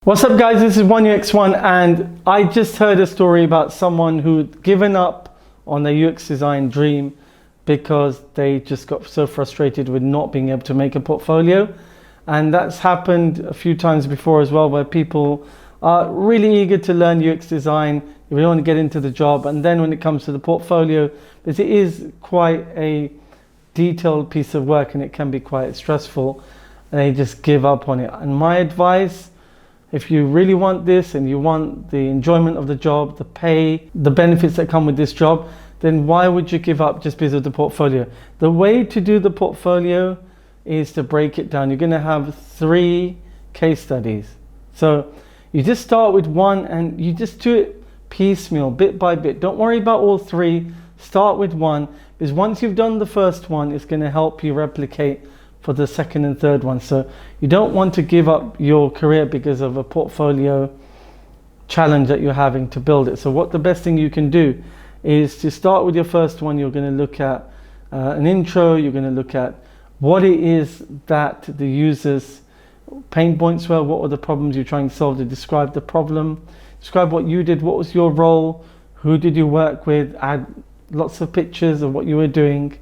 What's up guys, this is 1UX1 and I just heard a story about someone who'd given up on their UX design dream because they just got so frustrated with not being able to make a portfolio. And that's happened a few times before as well, where people are really eager to learn UX design, they really want to get into the job, and then when it comes to the portfolio, because it is quite a detailed piece of work and it can be quite stressful, they just give up on it. And my advice, if you really want this and you want the enjoyment of the job, the pay, the benefits that come with this job, then why would you give up just because of the portfolio? The way to do the portfolio is to break it down. You're going to have 3 case studies. So you just start with one and you just do it piecemeal, bit by bit. Don't worry about all 3. Start with one, because once you've done the first one, it's going to help you replicate for the second and third one. So you don't want to give up your career because of a portfolio challenge that you're having to build it. So what the best thing you can do is to start with your first one. You're going to look at an intro. You're going to look at what it is that the users pain points were, what were the problems you're trying to solve, to describe the problem, describe what you did, what was your role, who did you work with, add lots of pictures of what you were doing.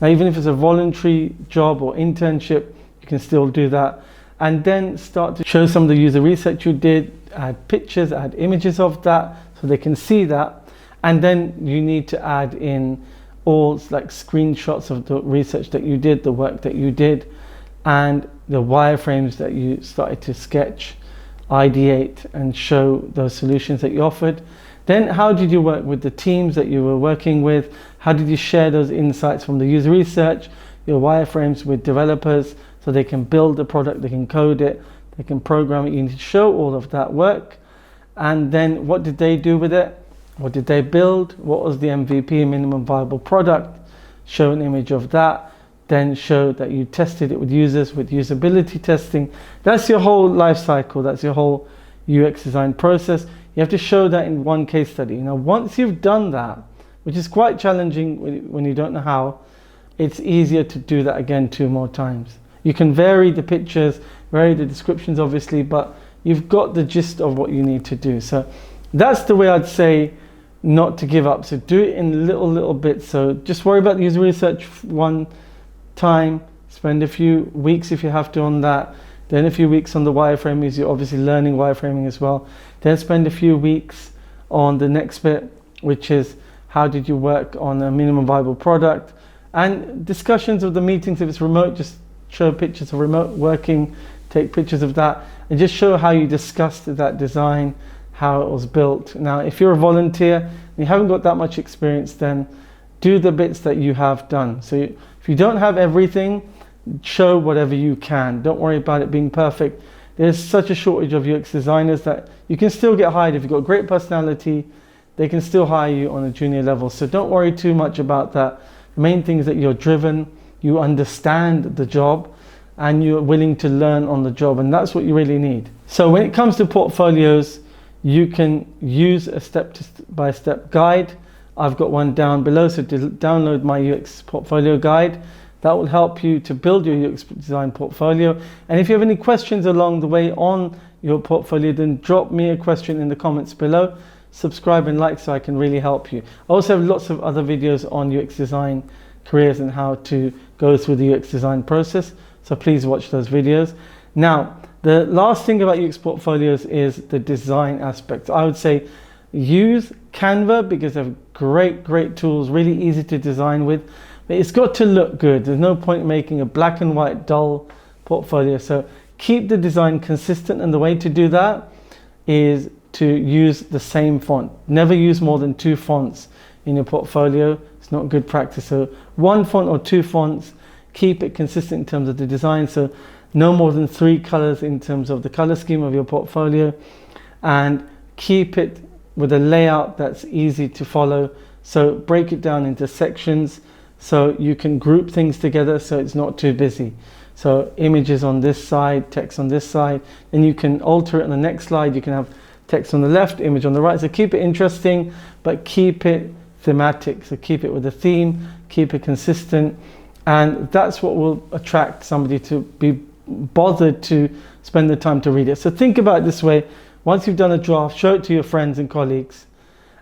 Now, even if it's a voluntary job or internship, you can still do that. And then start to show some of the user research you did, add pictures, add images of that so they can see that. And then you need to add in all like screenshots of the research that you did, the work that you did, and the wireframes that you started to sketch, ideate, and show those solutions that you offered. Then how did you work with the teams that you were working with? How did you share those insights from the user research, your wireframes with developers so they can build the product, they can code it, they can program it? You need to show all of that work. And then what did they do with it? What did they build? What was the MVP, minimum viable product? Show an image of that. Then show that you tested it with users, with usability testing. That's your whole life cycle. That's your whole UX design process. You have to show that in one case study. Now, once you've done that, which is quite challenging when you don't know how, it's easier to do that again 2 more times. You can vary the pictures, vary the descriptions obviously, but you've got the gist of what you need to do. So that's the way I'd say not to give up. So do it in little bits. So just worry about the user research one time, spend a few weeks if you have to on that. Then a few weeks on the wireframing, as you're obviously learning wireframing as well. Then spend a few weeks on the next bit, which is how did you work on a minimum viable product, and discussions of the meetings. If it's remote, just show pictures of remote working, take pictures of that, and just show how you discussed that design, how it was built. Now, if you're a volunteer and you haven't got that much experience, then do the bits that you have done. So if you don't have everything, show whatever you can. Don't worry about it being perfect. There's such a shortage of UX designers that you can still get hired. If you've got great personality, they can still hire you on a junior level. So don't worry too much about that. The main thing is that you're driven, you understand the job, and you're willing to learn on the job, and that's what you really need. So when it comes to portfolios, you can use a step-by-step guide. I've got one down below, so download my UX portfolio guide. That will help you to build your UX design portfolio. And if you have any questions along the way on your portfolio, then drop me a question in the comments below. Subscribe and like so I can really help you. I also have lots of other videos on UX design careers and how to go through the UX design process. So please watch those videos. Now, the last thing about UX portfolios is the design aspect. I would say use Canva because they have great tools, really easy to design with. But it's got to look good. There's no point in making a black and white dull portfolio. So keep the design consistent, and the way to do that is to use the same font. Never use more than 2 fonts in your portfolio. It's not good practice. So 1 font or 2 fonts, keep it consistent in terms of the design. So no more than 3 colors in terms of the color scheme of your portfolio, and keep it with a layout that's easy to follow. So break it down into sections so you can group things together so it's not too busy. So images on this side, text on this side, then you can alter it on the next slide. You can have text on the left, image on the right. So keep it interesting, but keep it thematic. So keep it with a theme, keep it consistent, and that's what will attract somebody to be bothered to spend the time to read it. So think about it this way. Once you've done a draft, show it to your friends and colleagues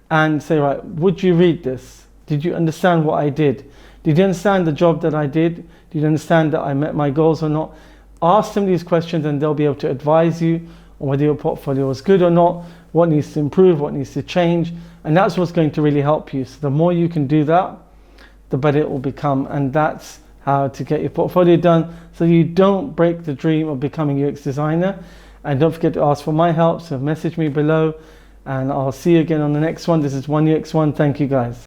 and say, right, would you read this? Did you understand what I did? Did you understand the job that I did? Did you understand that I met my goals or not? Ask them these questions and they'll be able to advise you on whether your portfolio is good or not, what needs to improve, what needs to change. And that's what's going to really help you. So the more you can do that, the better it will become. And that's how to get your portfolio done so you don't break the dream of becoming a UX designer. And don't forget to ask for my help, so message me below and I'll see you again on the next one. This is 1UX1. Thank you guys.